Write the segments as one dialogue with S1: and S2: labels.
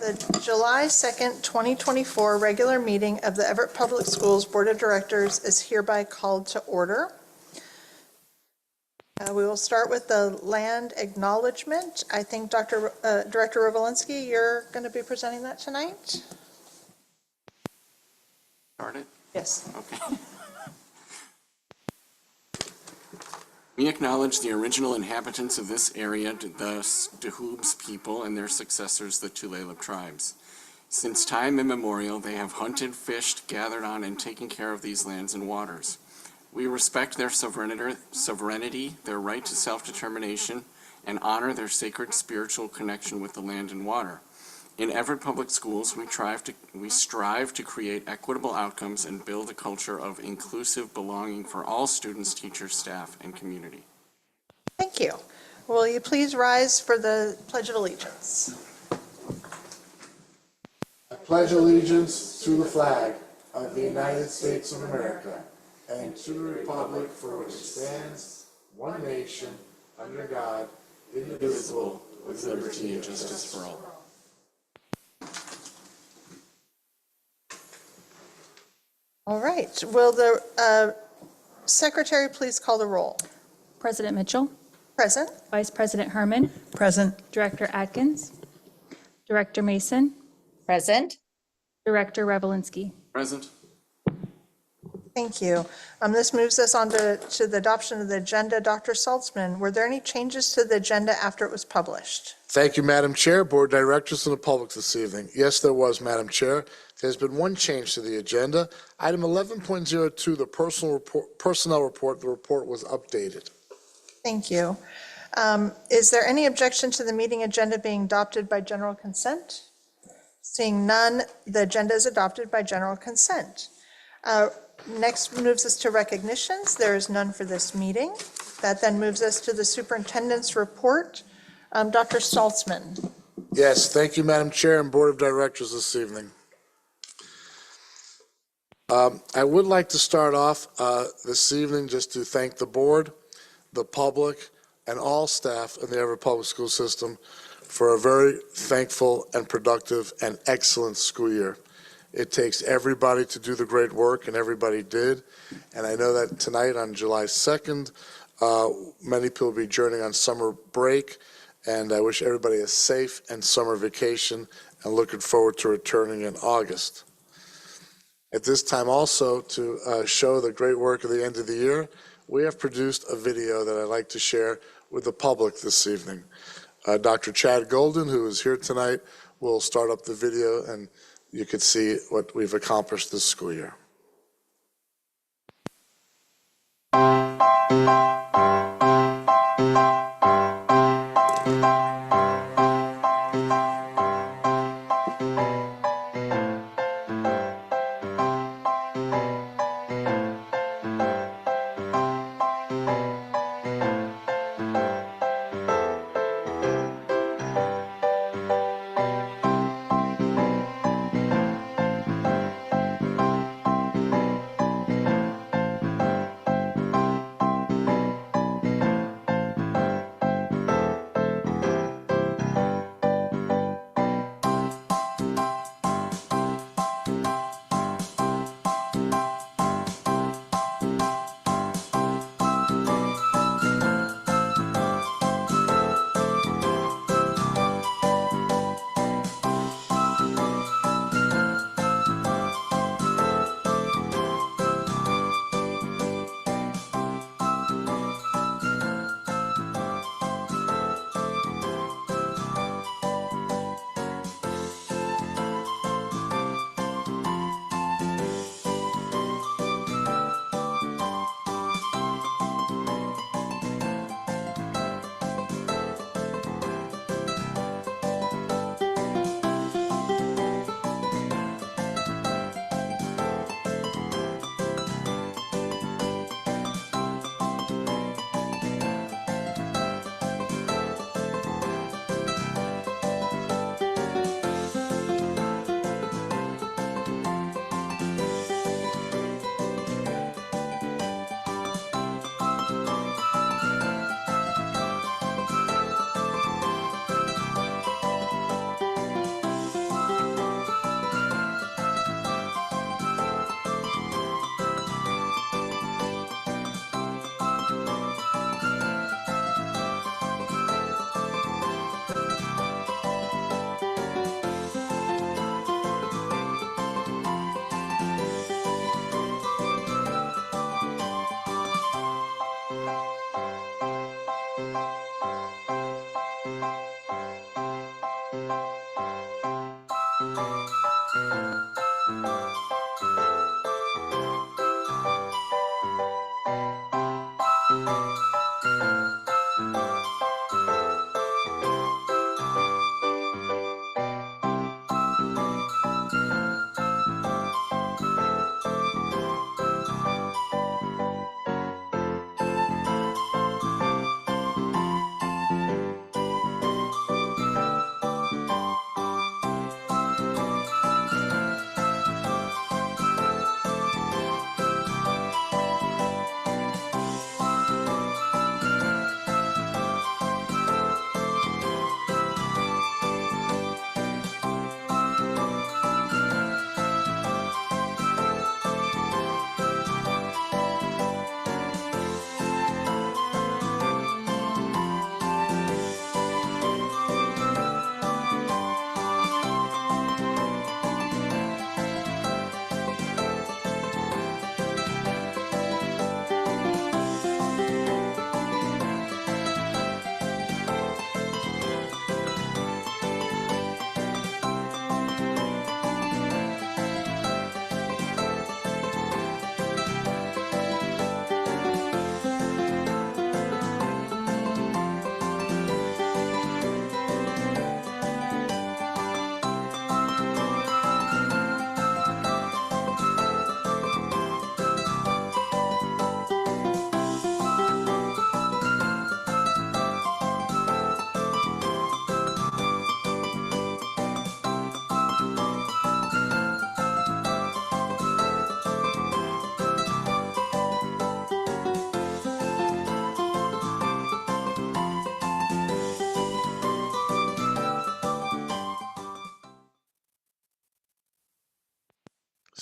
S1: The July 2nd, 2024 regular meeting of the Everett Public Schools Board of Directors is hereby called to order. We will start with the land acknowledgement. I think Director Revolinsky, you're going to be presenting that tonight?
S2: Start it?
S1: Yes.
S2: Okay. We acknowledge the original inhabitants of this area, the Dahoobs people and their successors, the Tulalip tribes. Since time immemorial, they have hunted, fished, gathered on, and taken care of these lands and waters. We respect their sovereignty, their right to self-determination, and honor their sacred spiritual connection with the land and water. In Everett Public Schools, we strive to create equitable outcomes and build a culture of inclusive belonging for all students, teachers, staff, and community.
S1: Thank you. Will you please rise for the Pledge of Allegiance?
S3: I pledge allegiance to the flag of the United States of America and to the republic for which it stands, one nation, under God, indivisible,
S2: with liberty and justice for all.
S1: All right. Will the secretary please call the roll?
S4: President Mitchell.
S1: Present.
S4: Vice President Herman.
S1: Present.
S4: Director Atkins. Director Mason.
S5: Present.
S4: Director Revolinsky.
S2: Present.
S1: Thank you. This moves us on to the adoption of the agenda. Dr. Saltzman, were there any changes to the agenda after it was published?
S3: Thank you, Madam Chair, Board Directors, and the public this evening. Yes, there was, Madam Chair. There's been one change to the agenda. Item 11.02, the personnel report, the report was updated.
S1: Thank you. Is there any objection to the meeting agenda being adopted by general consent? Seeing none, the agenda is adopted by general consent. Next moves us to recognitions. There is none for this meeting. That then moves us to the superintendent's report. Dr. Saltzman.
S3: Yes, thank you, Madam Chair and Board of Directors this evening. I would like to start off this evening just to thank the board, the public, and all staff in the Everett Public School System for a very thankful and productive and excellent school year. It takes everybody to do the great work, and everybody did. And I know that tonight on July 2nd, many people will be journeying on summer break, and I wish everybody a safe and summer vacation and looking forward to returning in August. At this time also, to show the great work of the end of the year, we have produced a video that I'd like to share with the public this evening. Dr. Chad Golden, who is here tonight, will start up the video, and you can see what we've accomplished this school year.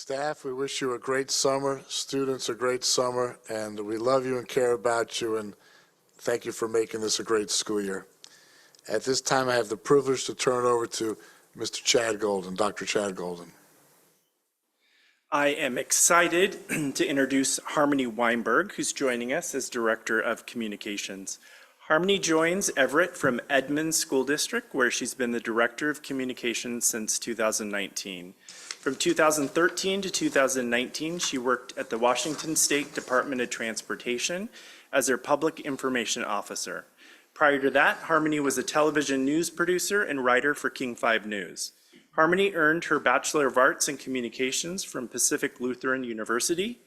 S3: Staff, we wish you a great summer. Students, a great summer, and we love you and care about you, and thank you for making this a great school year. At this time, I have the privilege to turn it over to Mr. Chad Golden, Dr. Chad Golden.
S5: I am excited to introduce Harmony Weinberg, who's joining us as Director of Communications. Harmony joins Everett from Edmonds School District, where she's been the Director of Communications since 2019. From 2013 to 2019, she worked at the Washington State Department of Transportation as their Public Information Officer. Prior to that, Harmony was a television news producer and writer for King 5 News. Harmony earned her Bachelor of Arts in Communications from Pacific Lutheran University.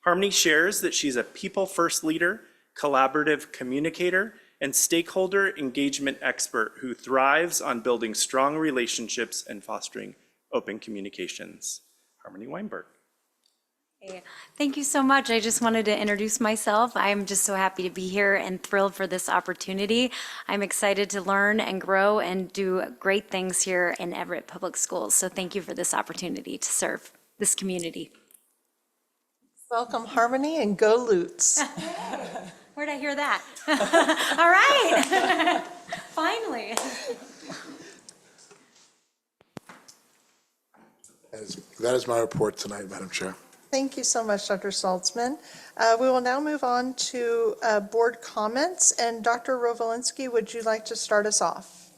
S5: Harmony shares that she's a people-first leader, collaborative communicator, and stakeholder engagement expert who thrives on building strong relationships and fostering open communications. Harmony Weinberg.
S6: Hey, thank you so much. I just wanted to introduce myself. I'm just so happy to be here and thrilled for this opportunity. I'm excited to learn and grow and do great things here in Everett Public Schools. So thank you for this opportunity to serve this community.
S1: Welcome, Harmony, and go Lutes.
S6: Where'd I hear that? All right. Finally.
S3: That is my report tonight, Madam Chair.
S1: Thank you so much, Dr. Saltzman. We will now move on to board comments, and Dr. Rowalinski, would you like to start us off?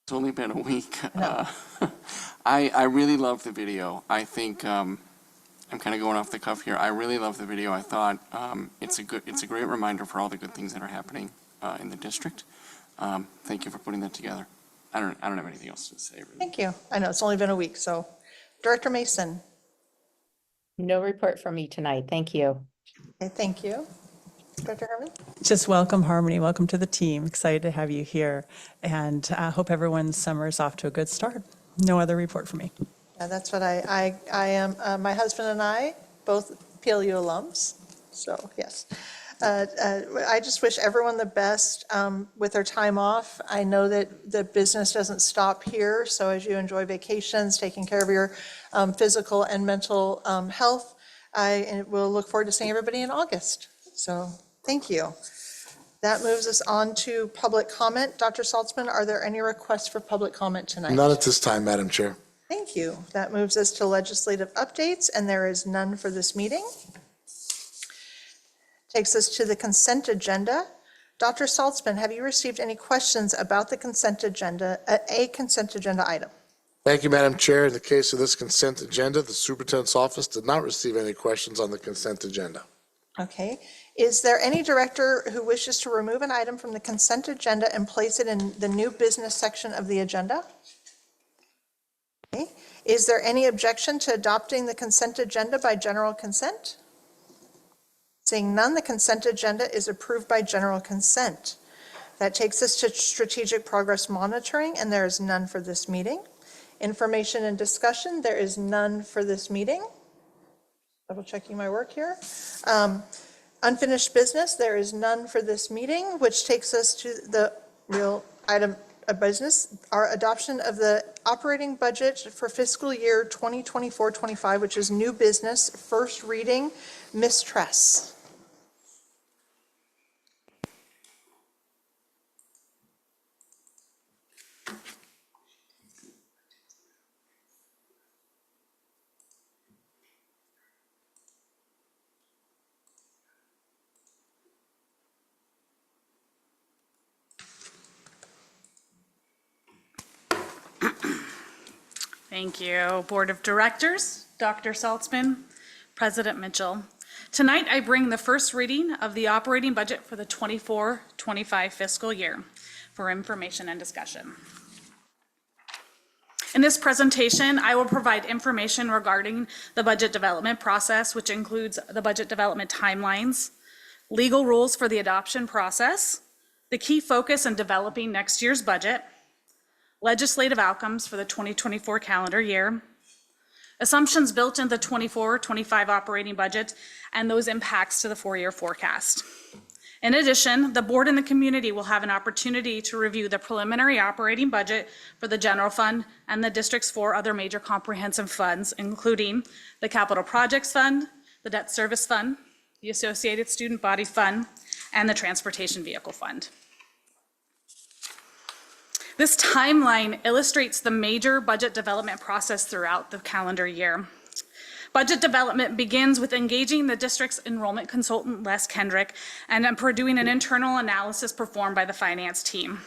S2: It's only been a week. I really love the video. I think I'm kind of going off the cuff here. I really love the video. I thought it's a great reminder for all the good things that are happening in the district. Thank you for putting that together. I don't have anything else to say, really.
S1: Thank you. I know it's only been a week, so Director Mason.
S7: No report from me tonight. Thank you.
S1: Okay, thank you. Dr. Herman?
S8: Just welcome, Harmony. Welcome to the team. Excited to have you here, and I hope everyone's summer is off to a good start. No other report from me.
S1: Yeah, that's what I am. My husband and I, both PLU alums, so yes. I just wish everyone the best with their time off. I know that the business doesn't stop here, so as you enjoy vacations, taking care of your physical and mental health, I will look forward to seeing everybody in August. So thank you. That moves us on to public comment. Dr. Saltzman, are there any requests for public comment tonight?
S3: Not at this time, Madam Chair.
S1: Thank you. That moves us to legislative updates, and there is none for this meeting. Takes us to the consent agenda. Dr. Saltzman, have you received any questions about the consent agenda, a consent agenda item?
S3: Thank you, Madam Chair. In the case of this consent agenda, the Superintendent's Office did not receive any questions on the consent agenda.
S1: Okay. Is there any director who wishes to remove an item from the consent agenda and place it in the new business section of the agenda? Okay. Is there any objection to adopting the consent agenda by general consent? Seeing none, the consent agenda is approved by general consent. That takes us to strategic progress monitoring, and there is none for this meeting. Information and discussion, there is none for this meeting. Double checking my work here. Unfinished business, there is none for this meeting, which takes us to the real item of business, our adoption of the operating budget for fiscal year 2024-25, which is new business, first reading. Ms. Tress.
S9: Thank you, Board of Directors, Dr. Saltzman, President Mitchell. Tonight, I bring the first reading of the operating budget for the 24-25 fiscal year for information and discussion. In this presentation, I will provide information regarding the budget development process, which includes the budget development timelines, legal rules for the adoption process, the key focus in developing next year's budget, legislative outcomes for the 2024 calendar year, assumptions built into the 24-25 operating budget, and those impacts to the four-year forecast. In addition, the board and the community will have an opportunity to review the preliminary operating budget for the general fund and the district's 4 other major comprehensive funds, including the capital projects fund, the debt service fund, the associated student body fund, and the transportation vehicle fund. This timeline illustrates the major budget development process throughout the calendar year. Budget development begins with engaging the district's enrollment consultant, Les Kendrick, and doing an internal analysis performed by the finance team.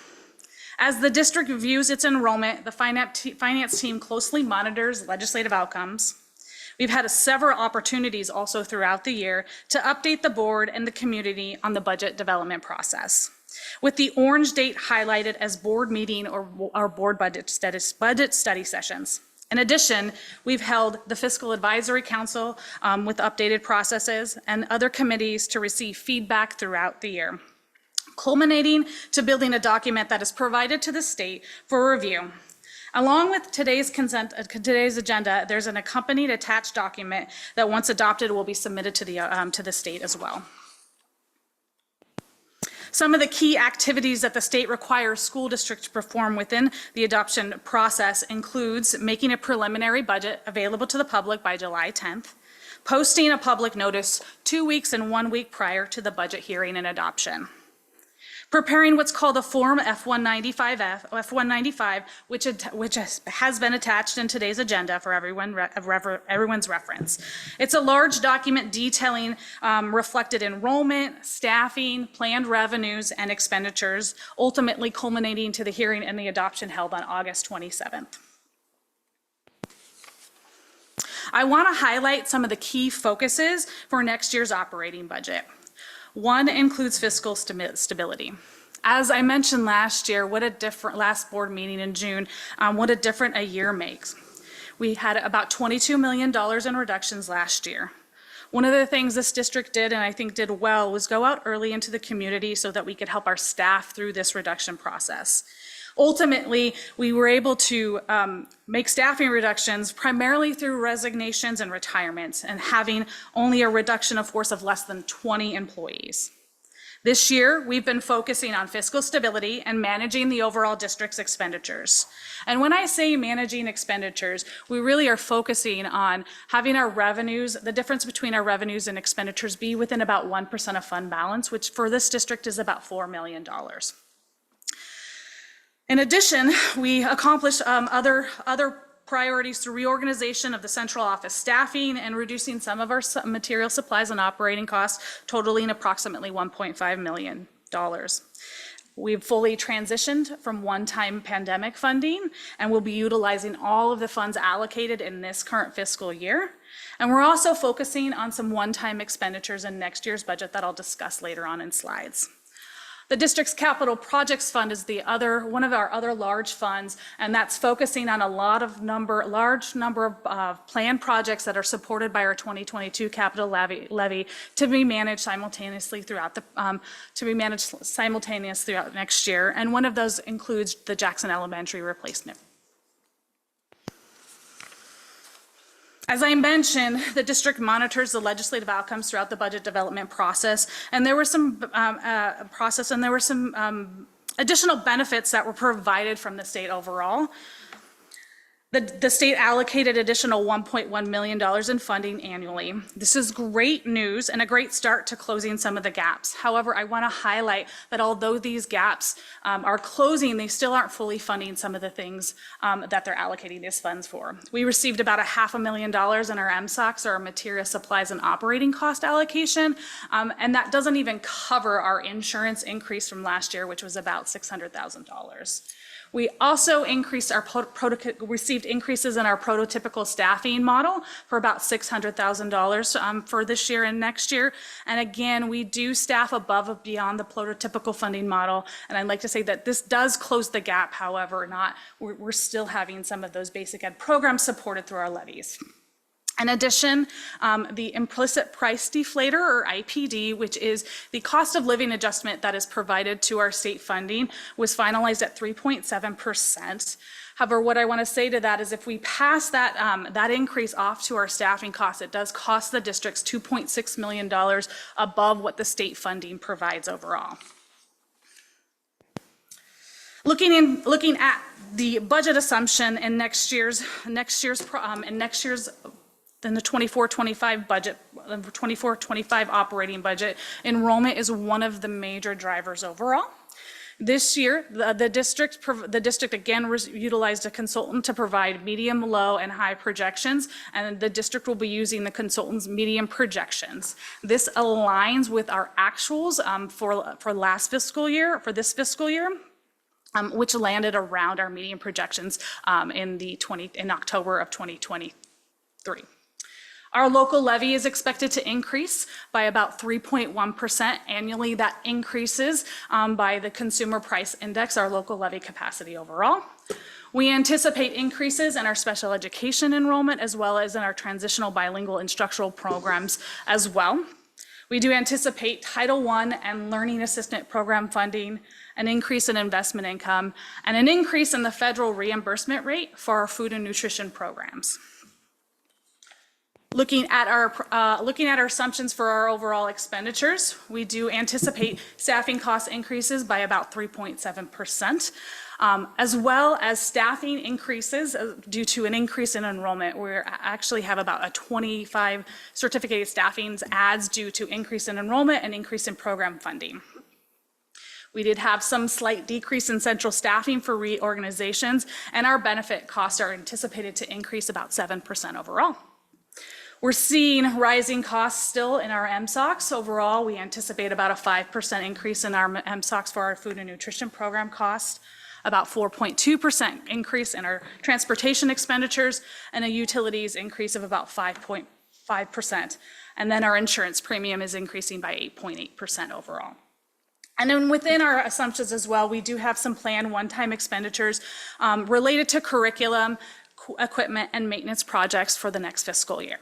S9: As the district reviews its enrollment, the finance team closely monitors legislative outcomes. We've had several opportunities also throughout the year to update the board and the community on the budget development process, with the orange date highlighted as board meeting or board budget study sessions. In addition, we've held the Fiscal Advisory Council with updated processes and other committees to receive feedback throughout the year, culminating to building a document that is provided to the state for review. Along with today's agenda, there's an accompanied attached document that, once adopted, will be submitted to the state as well. Some of the key activities that the state requires school districts to perform within the adoption process includes making a preliminary budget available to the public by July 10th, posting a public notice 2 weeks and 1 week prior to the budget hearing and adoption, preparing what's called a Form F-195, which has been attached in today's agenda for everyone's reference. It's a large document detailing reflected enrollment, staffing, planned revenues, and expenditures, ultimately culminating to the hearing and the adoption held on August 27th. I want to highlight some of the key focuses for next year's operating budget. One includes fiscal stability. As I mentioned last year, last board meeting in June, what a difference a year makes. We had about $22 million in reductions last year. One of the things this district did, and I think did well, was go out early into the community so that we could help our staff through this reduction process. Ultimately, we were able to make staffing reductions primarily through resignations and retirements, and having only a reduction of force of less than 20 employees. This year, we've been focusing on fiscal stability and managing the overall district's expenditures. And when I say managing expenditures, we really are focusing on having our revenues, the difference between our revenues and expenditures, be within about 1% of fund balance, which for this district is about $4 million. In addition, we accomplished other priorities through reorganization of the central office staffing and reducing some of our material supplies and operating costs, totaling approximately $1.5 million. We've fully transitioned from one-time pandemic funding, and we'll be utilizing all of the funds allocated in this current fiscal year. And we're also focusing on some one-time expenditures in next year's budget that I'll discuss later on in slides. The district's capital projects fund is one of our other large funds, and that's focusing on a large number of planned projects that are supported by our 2022 capital levy to be managed simultaneously throughout next year. And one of those includes the Jackson Elementary replacement. As I mentioned, the district monitors the legislative outcomes throughout the budget development process, and there were some additional benefits that were provided from the state overall. The state allocated additional $1.1 million in funding annually. This is great news and a great start to closing some of the gaps. However, I want to highlight that although these gaps are closing, they still aren't fully funding some of the things that they're allocating these funds for. We received about $500,000 in our MSOCs, or our material supplies and operating cost allocation, and that doesn't even cover our insurance increase from last year, which was about $600,000. We also received increases in our prototypical staffing model for about $600,000 for this year and next year. And again, we do staff above and beyond the prototypical funding model. And I'd like to say that this does close the gap. However, we're still having some of those basic ed programs supported through our levies. In addition, the implicit price deflator, or IPD, which is the cost of living adjustment that is provided to our state funding, was finalized at 3.7%. However, what I want to say to that is if we pass that, that increase off to our staffing costs, it does cost the districts $2.6 million above what the state funding provides overall. Looking at the budget assumption in the 24-25 budget, 24-25 operating budget, enrollment is one of the major drivers overall. This year, the district again utilized a consultant to provide medium, low, and high projections, and the district will be using the consultant's medium projections. This aligns with our actuals for this fiscal year, which landed around our median projections in October of 2023. Our local levy is expected to increase by about 3.1% annually. That increases by the Consumer Price Index, our local levy capacity overall. We anticipate increases in our special education enrollment as well as in our transitional bilingual instructional programs as well. We do anticipate Title I and Learning Assistant Program funding, an increase in investment income, and an increase in the federal reimbursement rate for our food and nutrition programs. Looking at our assumptions for our overall expenditures, we do anticipate staffing cost increases by about 3.7%, as well as staffing increases due to an increase in enrollment. We actually have about a 25 certificated staffings adds due to increase in enrollment and increase in program funding. We did have some slight decrease in central staffing for reorganizations, and our benefit costs are anticipated to increase about 7% overall. We're seeing rising costs still in our MSOCs. Overall, we anticipate about a 5% increase in our MSOCs for our food and nutrition program cost, about 4.2% increase in our transportation expenditures, and a utilities increase of about 5.5%. And then our insurance premium is increasing by 8.8% overall. And then within our assumptions as well, we do have some planned one-time expenditures related to curriculum, equipment, and maintenance projects for the next fiscal year.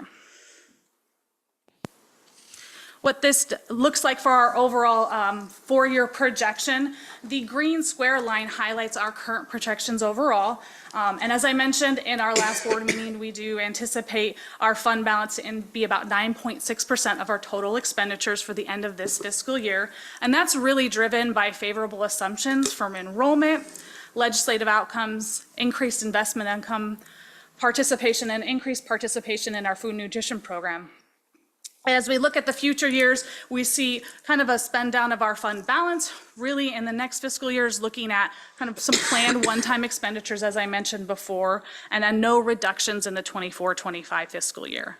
S9: What this looks like for our overall four-year projection, the green square line highlights our current projections overall. And as I mentioned in our last board meeting, we do anticipate our fund balance to be about 9.6% of our total expenditures for the end of this fiscal year. And that's really driven by favorable assumptions from enrollment, legislative outcomes, increased investment income, participation, and increased participation in our food and nutrition program. As we look at the future years, we see kind of a spend down of our fund balance. Really, in the next fiscal years, looking at kind of some planned one-time expenditures, as I mentioned before, and then no reductions in the 24-25 fiscal year.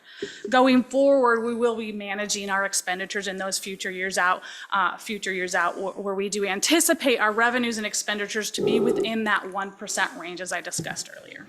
S9: Going forward, we will be managing our expenditures in those future years out, where we do anticipate our revenues and expenditures to be within that 1% range, as I discussed earlier.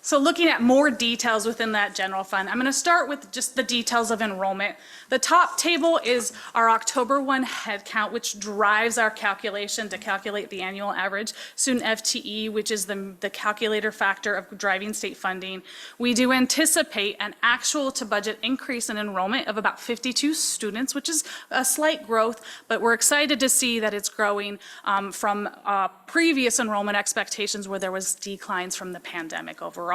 S9: So looking at more details within that general fund, I'm going to start with just the details of enrollment. The top table is our October 1 head count, which drives our calculation to calculate the annual average student FTE, which is the calculator factor of driving state funding. We do anticipate an actual to budget increase in enrollment of about 52 students, which is a slight growth, but we're excited to see that it's growing from previous enrollment expectations where there was declines from the pandemic overall.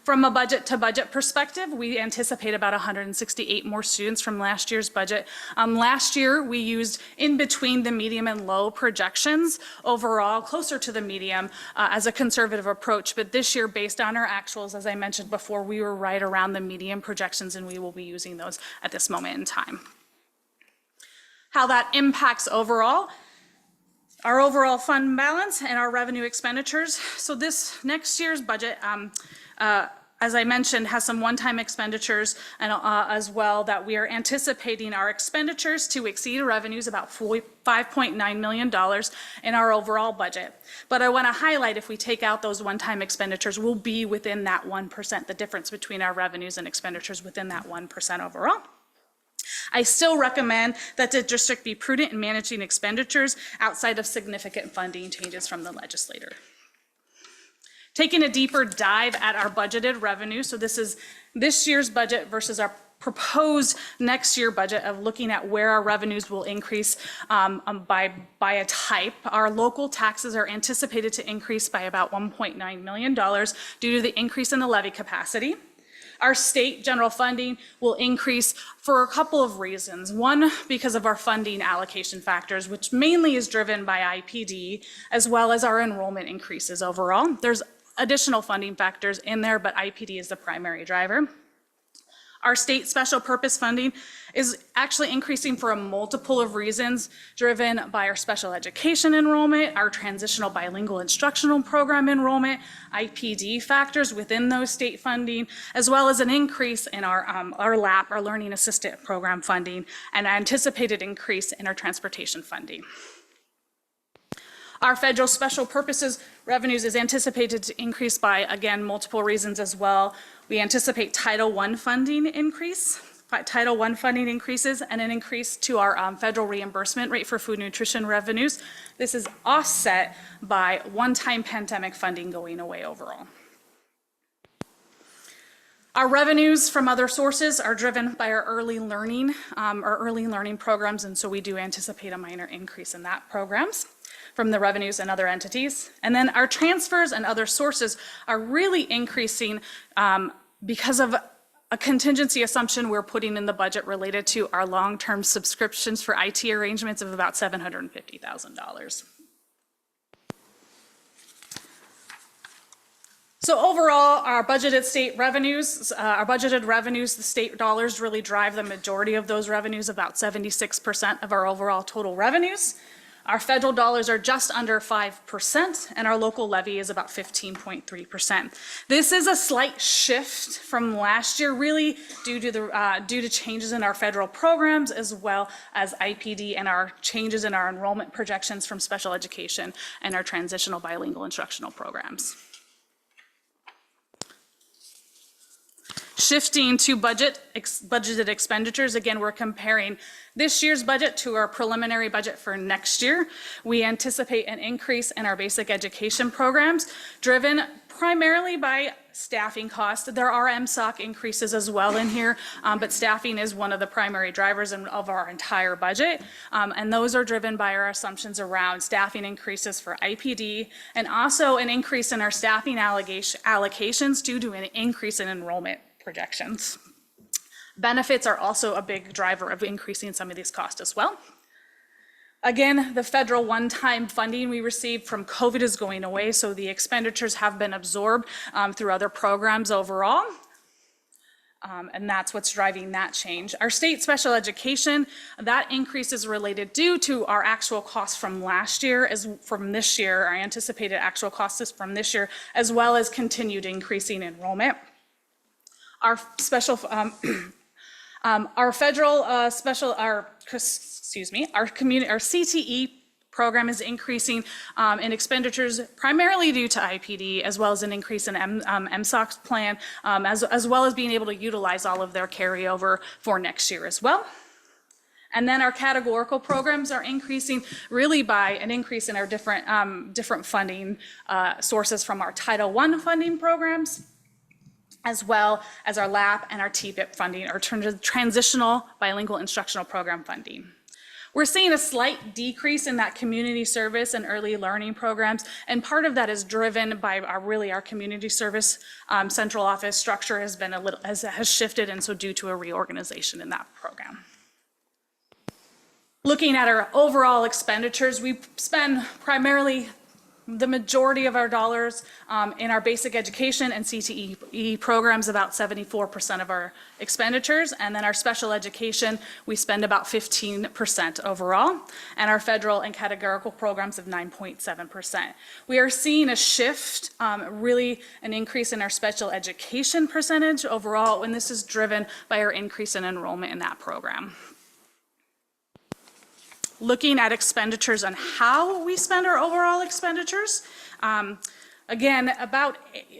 S9: From a budget to budget perspective, we anticipate about 168 more students from last year's budget. Last year, we used in between the medium and low projections, overall closer to the medium as a conservative approach. But this year, based on our actuals, as I mentioned before, we were right around the medium projections, and we will be using those at this moment in time. How that impacts overall, our overall fund balance and our revenue expenditures. So this next year's budget, as I mentioned, has some one-time expenditures and as well that we are anticipating our expenditures to exceed revenues about $5.9 million in our overall budget. But I want to highlight, if we take out those one-time expenditures, we'll be within that 1%, the difference between our revenues and expenditures within that 1% overall. I still recommend that the district be prudent in managing expenditures outside of significant funding changes from the legislator. Taking a deeper dive at our budgeted revenue, so this is this year's budget versus our proposed next year budget of looking at where our revenues will increase by a type. Our local taxes are anticipated to increase by about $1.9 million due to the increase in the levy capacity. Our state general funding will increase for a couple of reasons. One, because of our funding allocation factors, which mainly is driven by IPD, as well as our enrollment increases overall. There's additional funding factors in there, but IPD is the primary driver. Our state special purpose funding is actually increasing for a multiple of reasons, driven by our special education enrollment, our transitional bilingual instructional program enrollment, IPD factors within those state funding, as well as an increase in our LAP, our Learning Assistant Program funding, and an anticipated increase in our transportation funding. Our federal special purposes revenues is anticipated to increase by, again, multiple reasons as well. We anticipate Title I funding increases and an increase to our federal reimbursement rate for food nutrition revenues. This is offset by one-time pandemic funding going away overall. Our revenues from other sources are driven by our early learning programs, and so we do anticipate a minor increase in that programs from the revenues and other entities. And then our transfers and other sources are really increasing because of a contingency assumption we're putting in the budget related to our long-term subscriptions for IT arrangements of about $750,000. So overall, our budgeted state revenues, the state dollars really drive the majority of those revenues, about 76% of our overall total revenues. Our federal dollars are just under 5%, and our local levy is about 15.3%. This is a slight shift from last year, really due to changes in our federal programs, as well as IPD and our changes in our enrollment projections from special education and our transitional bilingual instructional programs. Shifting to budgeted expenditures, again, we're comparing this year's budget to our preliminary budget for next year. We anticipate an increase in our basic education programs, driven primarily by staffing costs. There are MSOC increases as well in here, but staffing is one of the primary drivers of our entire budget. And those are driven by our assumptions around staffing increases for IPD, and also an increase in our staffing allocations due to an increase in enrollment projections. Benefits are also a big driver of increasing some of these costs as well. Again, the federal one-time funding we received from COVID is going away, so the expenditures have been absorbed through other programs overall. And that's what's driving that change. Our state special education, that increase is related due to our actual costs from last year, from this year, our anticipated actual costs from this year, as well as continued increasing enrollment. Our special, our CTE program is increasing in expenditures primarily due to IPD, as well as an increase in MSOC's plan, as well as being able to utilize all of their carryover for next year as well. And then our categorical programs are increasing really by an increase in our different funding sources from our Title I funding programs, as well as our LAP and our TBIP funding, or transitional bilingual instructional program funding. We're seeing a slight decrease in that community service and early learning programs, and part of that is driven by our community service central office structure has shifted, and so due to a reorganization in that program. Looking at our overall expenditures, we spend primarily the majority of our dollars in our basic education and CTE programs, about 74% of our expenditures, and then our special education, we spend about 15% overall, and our federal and categorical programs of 9.7%. We are seeing a shift, really an increase in our special education percentage overall, and this is driven by our increase in enrollment in that program. Looking at expenditures on how we spend our overall expenditures, Again, about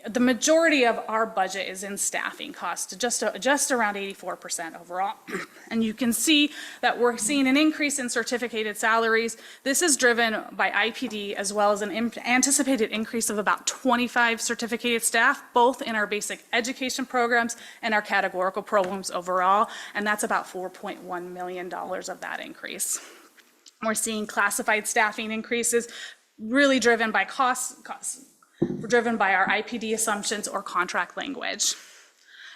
S9: the majority of our budget is in staffing costs, just around 84% overall. And you can see that we're seeing an increase in certificated salaries. This is driven by IPD as well as an anticipated increase of about 25 certificated staff, both in our basic education programs and our categorical programs overall. And that's about $4.1 million of that increase. We're seeing classified staffing increases really driven by driven by our IPD assumptions or contract language.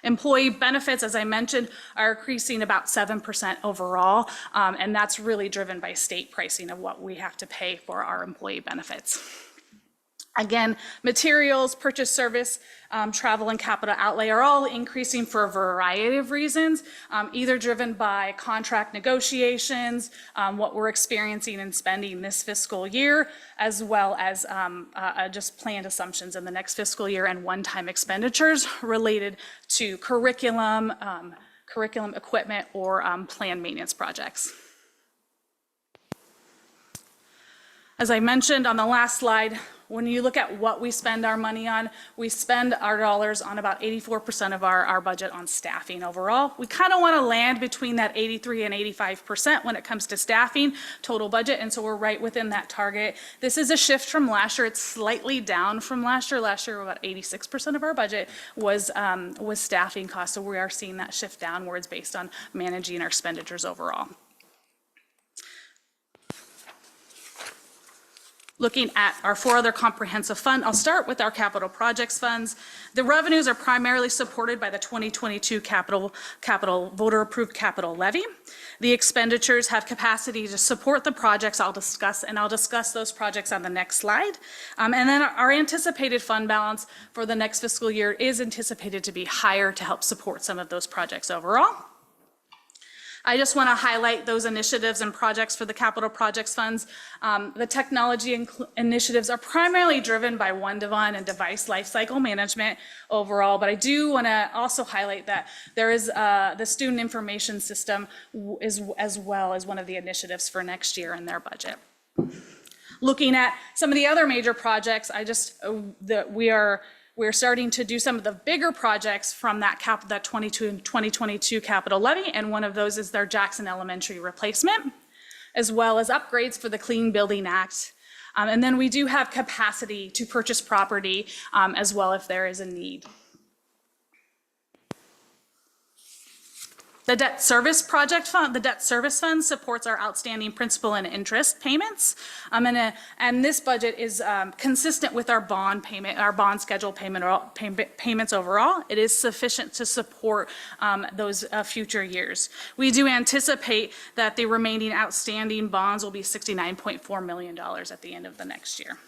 S9: Employee benefits, as I mentioned, are increasing about 7% overall, and that's really driven by state pricing of what we have to pay for our employee benefits. Again, materials, purchase service, travel, and capital outlay are all increasing for a variety of reasons, either driven by contract negotiations, what we're experiencing and spending this fiscal year, as well as just planned assumptions in the next fiscal year and one-time expenditures related to curriculum, curriculum equipment, or planned maintenance projects. As I mentioned on the last slide, when you look at what we spend our money on, we spend our dollars on about 84% of our budget on staffing overall. We kind of want to land between that 83 and 85% when it comes to staffing total budget, and so we're right within that target. This is a shift from last year. It's slightly down from last year. Last year, about 86% of our budget was staffing costs, so we are seeing that shift downwards based on managing our expenditures overall. Looking at our 4 other comprehensive funds, I'll start with our capital projects funds. The revenues are primarily supported by the 2022 capital voter-approved capital levy. The expenditures have capacity to support the projects I'll discuss those projects on the next slide. And then our anticipated fund balance for the next fiscal year is anticipated to be higher to help support some of those projects overall. I just want to highlight those initiatives and projects for the capital projects funds. The technology initiatives are primarily driven by one-to-one and device lifecycle management overall, but I do want to also highlight that there is the student information system is as well as one of the initiatives for next year in their budget. Looking at some of the other major projects, we're starting to do some of the bigger projects from that 2022 capital levy, and one of those is their Jackson Elementary replacement, as well as upgrades for the Clean Building Act. And then we do have capacity to purchase property as well if there is a need. The debt service fund supports our outstanding principal and interest payments. And this budget is consistent with our bond schedule payments overall. It is sufficient to support those future years. We do anticipate that the remaining outstanding bonds will be $69.4 million at the end of the next year.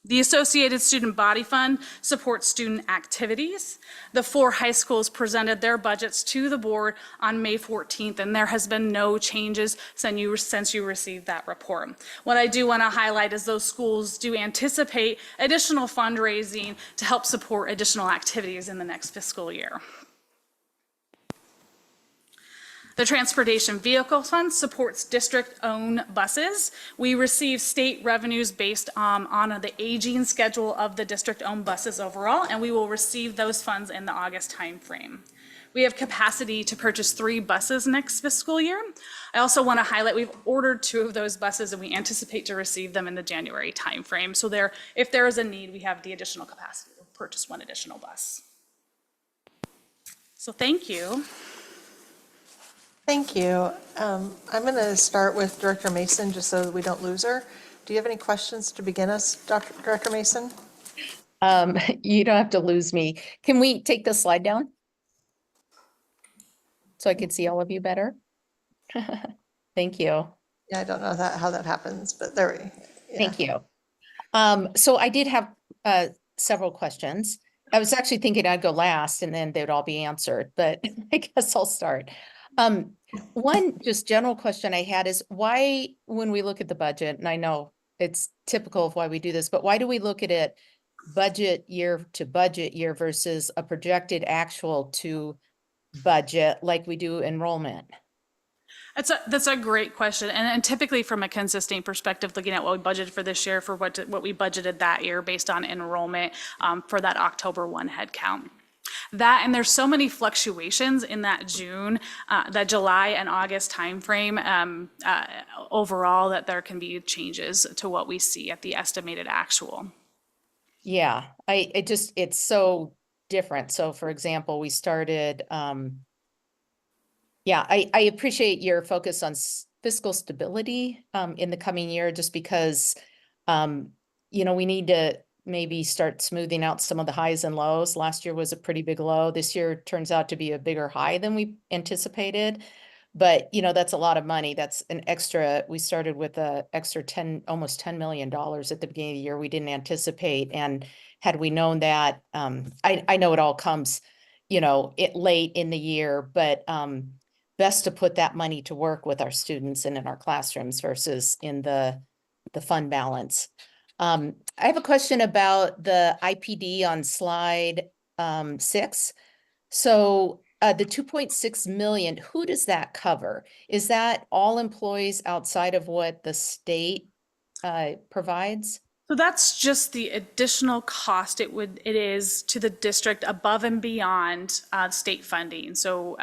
S9: The Associated Student Body Fund supports student activities. The 4 high schools presented their budgets to the board on May 14th, and there has been no changes since you received that report. What I do want to highlight is those schools do anticipate additional fundraising to help support additional activities in the next fiscal year. The Transportation Vehicle Fund supports district-owned buses. We receive state revenues based on the aging schedule of the district-owned buses overall, and we will receive those funds in the August timeframe. We have capacity to purchase 3 buses next fiscal year. I also want to highlight we've ordered 2 of those buses, and we anticipate to receive them in the January timeframe. So if there is a need, we have the additional capacity to purchase 1 additional bus. So thank you.
S1: Thank you. I'm going to start with Director Mason, just so that we don't lose her. Do you have any questions to begin us, Director Mason?
S7: You don't have to lose me. Can we take the slide down? So I can see all of you better? Thank you.
S1: Yeah, I don't know how that happens, but there we go. Yeah.
S7: Thank you. So I did have several questions. I was actually thinking I'd go last and then they'd all be answered, but I guess I'll start. One just general question I had is why, when we look at the budget, and I know it's typical of why we do this, but why do we look at it budget year to budget year versus a projected actual to budget like we do enrollment?
S9: That's a great question. And typically from a consistent perspective, looking at what we budgeted for this year for what we budgeted that year based on enrollment for that October 1 head count. That, and there's so many fluctuations in that that July and August timeframe overall that there can be changes to what we see at the estimated actual.
S7: Yeah, it's so different. So for example, we started, yeah, I appreciate your focus on fiscal stability in the coming year, just because, we need to maybe start smoothing out some of the highs and lows. Last year was a pretty big low. This year turns out to be a bigger high than we anticipated. But, that's a lot of money. That's an extra, we started with a extra almost $10 million at the beginning of the year we didn't anticipate. And had we known that, I know it all comes, late in the year, but best to put that money to work with our students and in our classrooms versus in the fund balance. I have a question about the IPD on slide 6. So the 2.6 million, who does that cover? Is that all employees outside of what the state provides?
S9: So that's just the additional cost it is to the district above and beyond state funding. So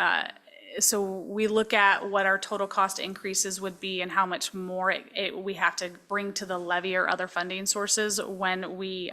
S9: we look at what our total cost increases would be and how much more we have to bring to the levy or other funding sources when we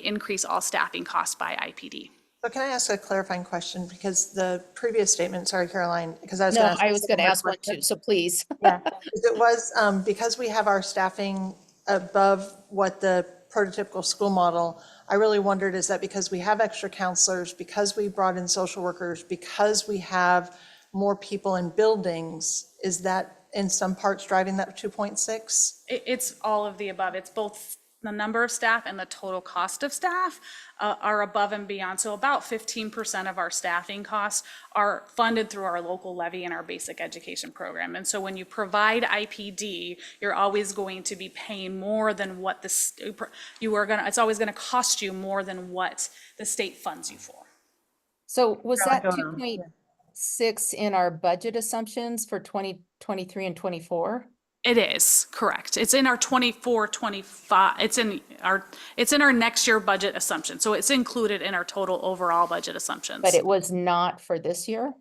S9: increase all staffing costs by IPD.
S1: So can I ask a clarifying question? Because the previous statement, sorry, Caroline, because I was
S7: No,
S1: going to
S7: I was going to ask one too, so please.
S1: Yeah, it was because we have our staffing above what the prototypical school model, I really wondered, is that because we have extra counselors, because we brought in social workers, because we have more people in buildings, is that in some parts driving that 2.6?
S9: It's all of the above. It's both the number of staff and the total cost of staff are above and beyond. So about 15% of our staffing costs are funded through our local levy and our basic education program. And so when you provide IPD, you're always going to be paying more than what it's always going to cost you more than what the state funds you for.
S7: So was that 2.6 in our budget assumptions for 2023 and 24?
S9: It is, correct. It's in our 24, 25, it's in our next year budget assumption. So it's included in our total overall budget assumptions.
S7: But it was not for this year?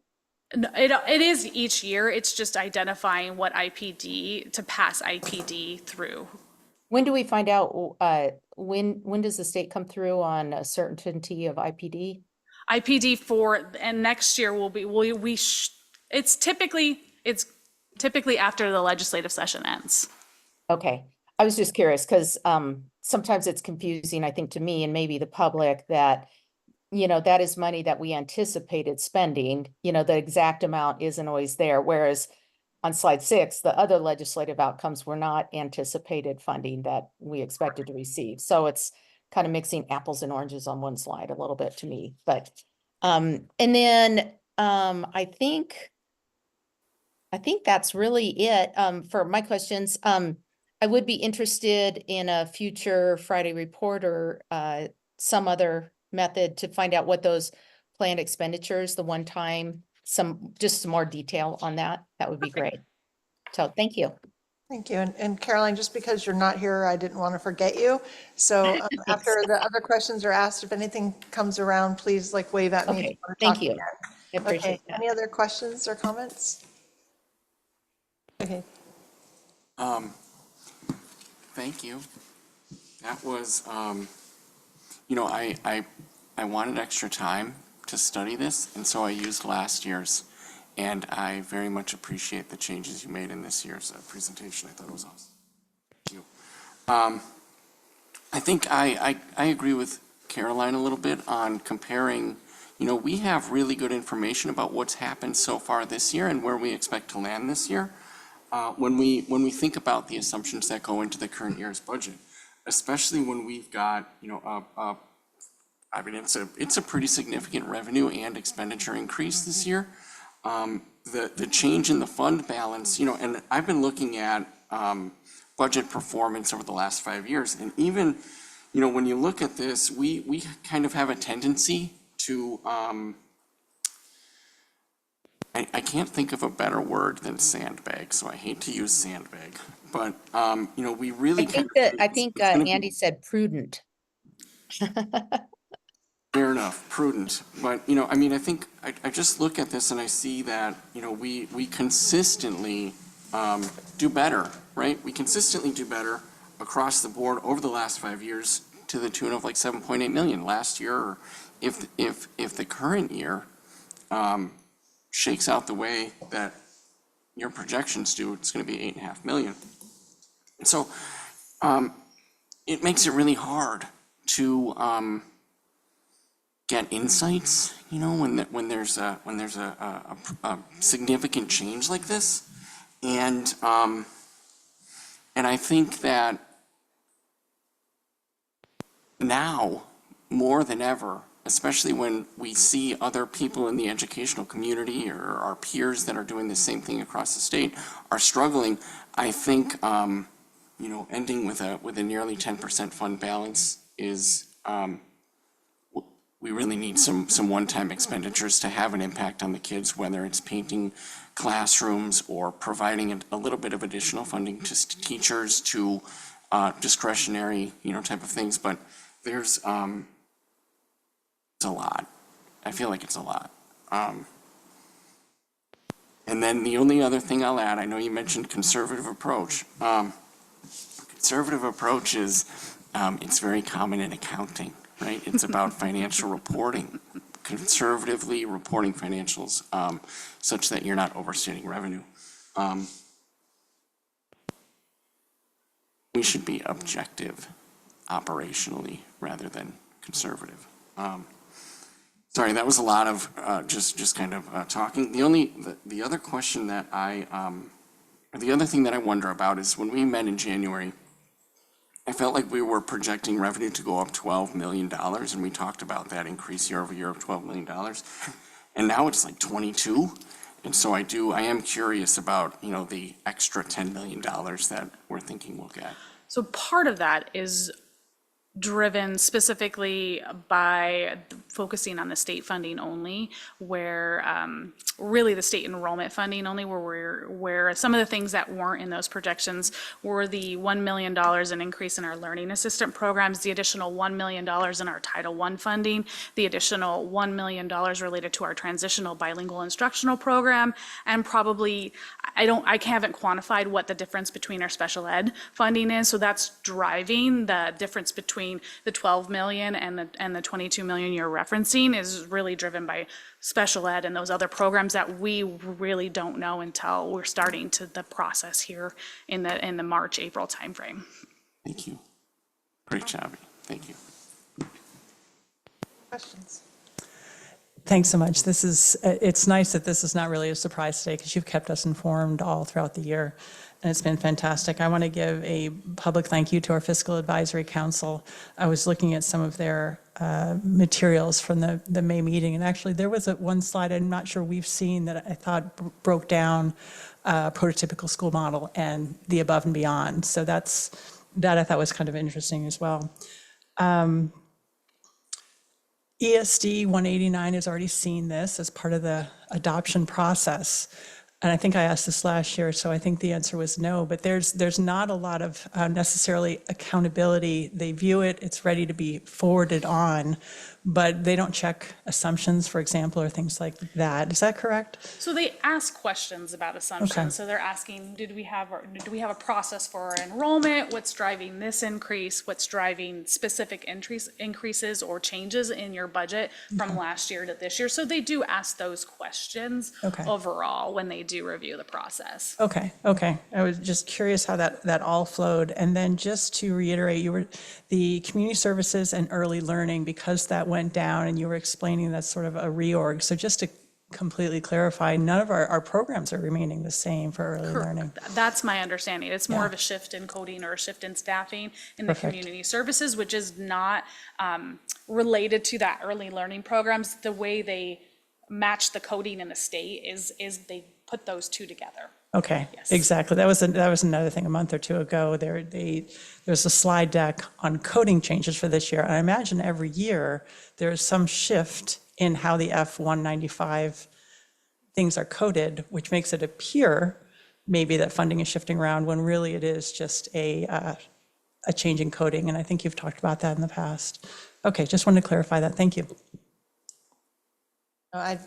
S9: No, it is each year. It's just identifying what IPD to pass IPD through.
S7: When do we find out, when does the state come through on a certainty of IPD?
S9: IPD and next year will be, it's typically after the legislative session ends.
S7: Okay, I was just curious because sometimes it's confusing, I think, to me and maybe the public that, that is money that we anticipated spending, the exact amount isn't always there. Whereas on slide 6, the other legislative outcomes were not anticipated funding that we expected to receive. So it's kind of mixing apples and oranges on one slide a little bit to me. But, and then I think that's really it for my questions. I would be interested in a future Friday report or some other method to find out what those planned expenditures, the one time, just some more detail on that. That would be great. So thank you.
S1: Thank you. And Caroline, just because you're not here, I didn't want to forget you. So after the other questions are asked, if anything comes around, please wave at me.
S7: Okay,
S1: if want to
S7: thank
S1: talk
S7: you.
S1: again.
S7: I appreciate
S1: Okay,
S7: that.
S1: any other questions or comments? Okay.
S2: Thank you. That was, I wanted extra time to study this, and so I used last year's, and I very much appreciate the changes you made in this year's presentation. I thought it was awesome. Thank you. I think I agree with Caroline a little bit on comparing. We have really good information about what's happened so far this year and where we expect to land this year. When we think about the assumptions that go into the current year's budget, especially when we've got, it's a pretty significant revenue and expenditure increase this year. The change in the fund balance, and I've been looking at budget performance over the last 5 years, and even, when you look at this, we kind of have a tendency to I can't think of a better word than sandbag, so I hate to use sandbag. But, you know, we really.
S7: I think Andy said prudent.
S2: Fair enough, prudent. But, you know, I mean, I think, I just look at this and I see that, you know, we consistently do better, right? We consistently do better across the board over the last 5 years to the tune of like 7.8 million last year. Or if the current year shakes out the way that your projections do, it's going to be 8.5 million. And so it makes it really hard to get insights, you know, when there's a significant change like this, and I think that now more than ever, especially when we see other people in the educational community or our peers that are doing the same thing across the state are struggling, I think you know, ending with a nearly 10% fund balance is. We really need some one-time expenditures to have an impact on the kids, whether it's painting classrooms or providing a little bit of additional funding to teachers, to discretionary, you know, type of things. But there's it's a lot. I feel like it's a lot. And then the only other thing I'll add, I know you mentioned conservative approach. Conservative approach is it's very common in accounting. Right? It's about financial reporting, conservatively reporting financials such that you're not overstating revenue. We should be objective operationally rather than conservative. Sorry, that was a lot of just kind of talking. The other question that or the other thing that I wonder about is when we met in January, I felt like we were projecting revenue to go up $12 million, and we talked about that increase year over year of $12 million. And now it's like 22. And so I am curious about, you know, the extra $10 million that we're thinking we'll get.
S9: So part of that is driven specifically by focusing on the state funding only, where really the state enrollment funding only, where some of the things that weren't in those projections were the $1 million in increase in our learning assistant programs, the additional $1 million in our Title I funding, the additional $1 million related to our transitional bilingual instructional program, and probably, I haven't quantified what the difference between our special ed funding is, so that's driving the difference between the 12 million and the 22 million you're referencing is really driven by special ed and those other programs that we really don't know until we're starting the process here in the March, April timeframe.
S2: Thank you. Great job. Thank you.
S1: Questions?
S8: Thanks so much. It's nice that this is not really a surprise today because you've kept us informed all throughout the year. And it's been fantastic. I want to give a public thank you to our Fiscal Advisory Council. I was looking at some of their materials from the May meeting, and actually there was one slide I'm not sure we've seen that I thought broke down prototypical school model and the above and beyond. So that I thought was kind of interesting as well. ESD 189 has already seen this as part of the adoption process. And I think I asked this last year, so I think the answer was no, but there's not a lot of necessarily accountability. They view it, it's ready to be forwarded on, but they don't check assumptions, for example, or things like that. Is that correct?
S9: So they ask questions about assumptions.
S8: Okay.
S9: So they're asking, do we have a process for our enrollment? What's driving this increase? What's driving specific increases or changes in your budget from last year to this year? So they do ask those questions overall when they do review the process.
S8: Okay. I was just curious how that all flowed. And then just to reiterate, the community services and early learning, because that went down and you were explaining that's sort of a reorg. So just to completely clarify, none of our programs are remaining the same for early learning.
S9: That's my understanding. It's more of a shift in coding or a shift in staffing in the community services, which is not related to that early learning programs. The way they match the coding in the state is they put those two together.
S8: Okay,
S9: Yes.
S8: exactly. That was another thing a month or two ago. There's a slide deck on coding changes for this year. And I imagine every year there's some shift in how the F-195 things are coded, which makes it appear maybe that funding is shifting around when really it is just a change in coding. And I think you've talked about that in the past. Okay, just wanted to clarify that. Thank you.
S1: I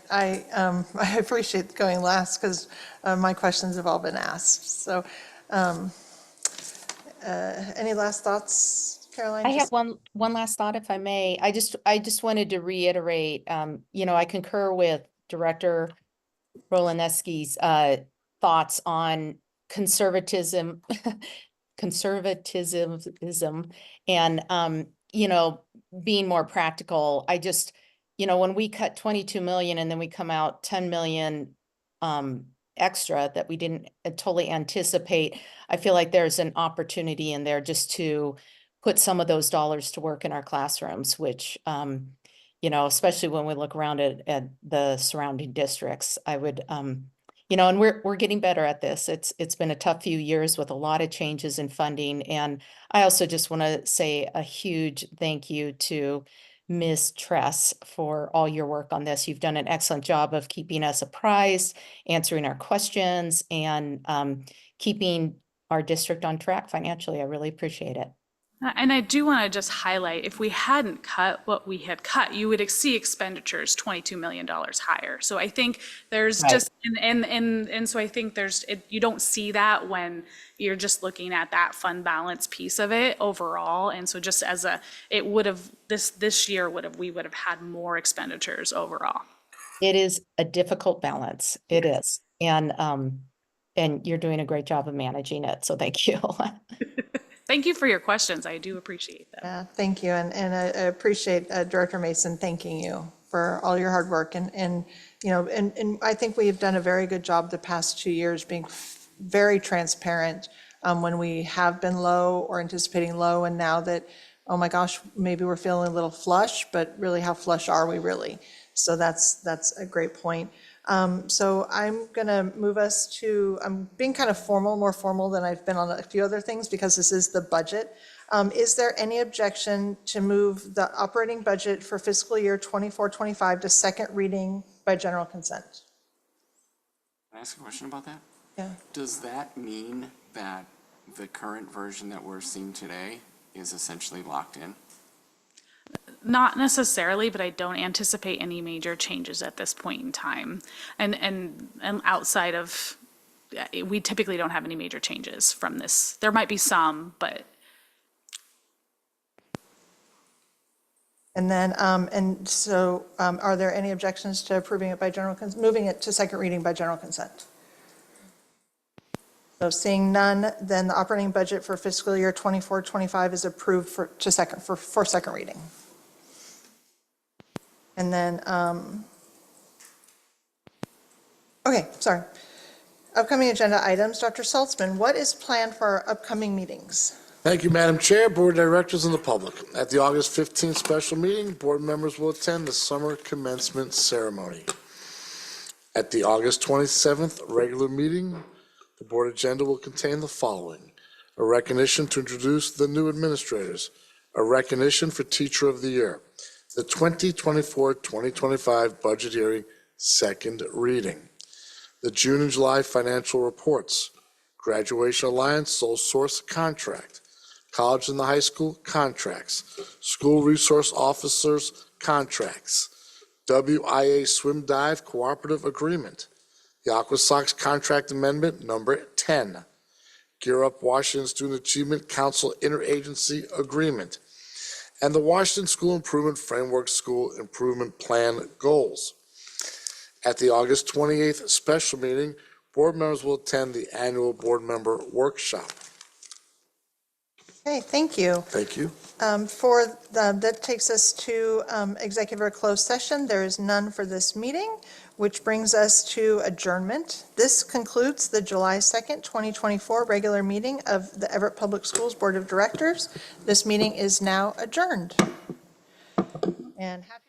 S1: appreciate going last because my questions have all been asked. So any last thoughts, Caroline?
S7: I have one last thought, if I may. I just wanted to reiterate, I concur with Director Rolanewski's thoughts on conservatism and being more practical. I just, when we cut 22 million and then we come out 10 million extra that we didn't totally anticipate, I feel like there's an opportunity in there just to put some of those dollars to work in our classrooms, which, especially when we look around at the surrounding districts, I would, and we're getting better at this. It's been a tough few years with a lot of changes in funding. And I also just want to say a huge thank you to Ms. Tress for all your work on this. You've done an excellent job of keeping us apprised, answering our questions, and keeping our district on track financially. I really appreciate it.
S9: And I do want to just highlight, if we hadn't cut what we had cut, you would see expenditures $22 million higher. So I think there's
S7: Right.
S9: just, and so I think you don't see that when you're just looking at that fund balance piece of it overall. And so just it would have, this year we would have had more expenditures overall.
S7: It is a difficult balance. It is. And you're doing a great job of managing it. So thank you.
S9: Thank you for your questions. I do appreciate them.
S1: Yeah, thank you. And I appreciate Director Mason thanking you for all your hard work. And I think we've done a very good job the past 2 years being very transparent when we have been low or anticipating low. And now that, oh my gosh, maybe we're feeling a little flush, but really how flush are we really? So that's a great point. So I'm going to move us to, I'm being kind of more formal than I've been on a few other things because this is the budget. Is there any objection to move the operating budget for fiscal year 24-25 to second reading by general consent?
S2: Can I ask a question about that?
S1: Yeah.
S2: Does that mean that the current version that we're seeing today is essentially locked in?
S9: Not necessarily, but I don't anticipate any major changes at this point in time. And outside of, we typically don't have any major changes from this. There might be some, but.
S1: And then, are there any objections to approving it by moving it to second reading by general consent? So seeing none, then the operating budget for fiscal year 24-25 is approved for second reading. And then, okay, sorry. Upcoming agenda items, Dr. Saltzman, what is planned for our upcoming meetings?
S3: Thank you, Madam Chair, Board Directors, and the public. At the August 15th special meeting, board members will attend the summer commencement ceremony. At the August 27th regular meeting, the board agenda will contain the following: a recognition to introduce the new administrators, a recognition for Teacher of the Year, the 2024-2025 budget hearing, second reading, the June and July financial reports, Graduation Alliance sole source contract, college and the high school contracts, school resource officers contracts, WIA swim dive cooperative agreement, the Aqua Sox contract amendment number 10, Gear Up Washington Student Achievement Council interagency agreement, and the Washington School Improvement Framework School Improvement Plan goals. At the August 28th special meeting, board members will attend the annual board member workshop.
S1: Okay, thank you.
S3: Thank you.
S1: That takes us to executive or closed session. There is none for this meeting, which brings us to adjournment. This concludes the July 2nd, 2024 regular meeting of the Everett Public Schools Board of Directors. This meeting is now adjourned. And happy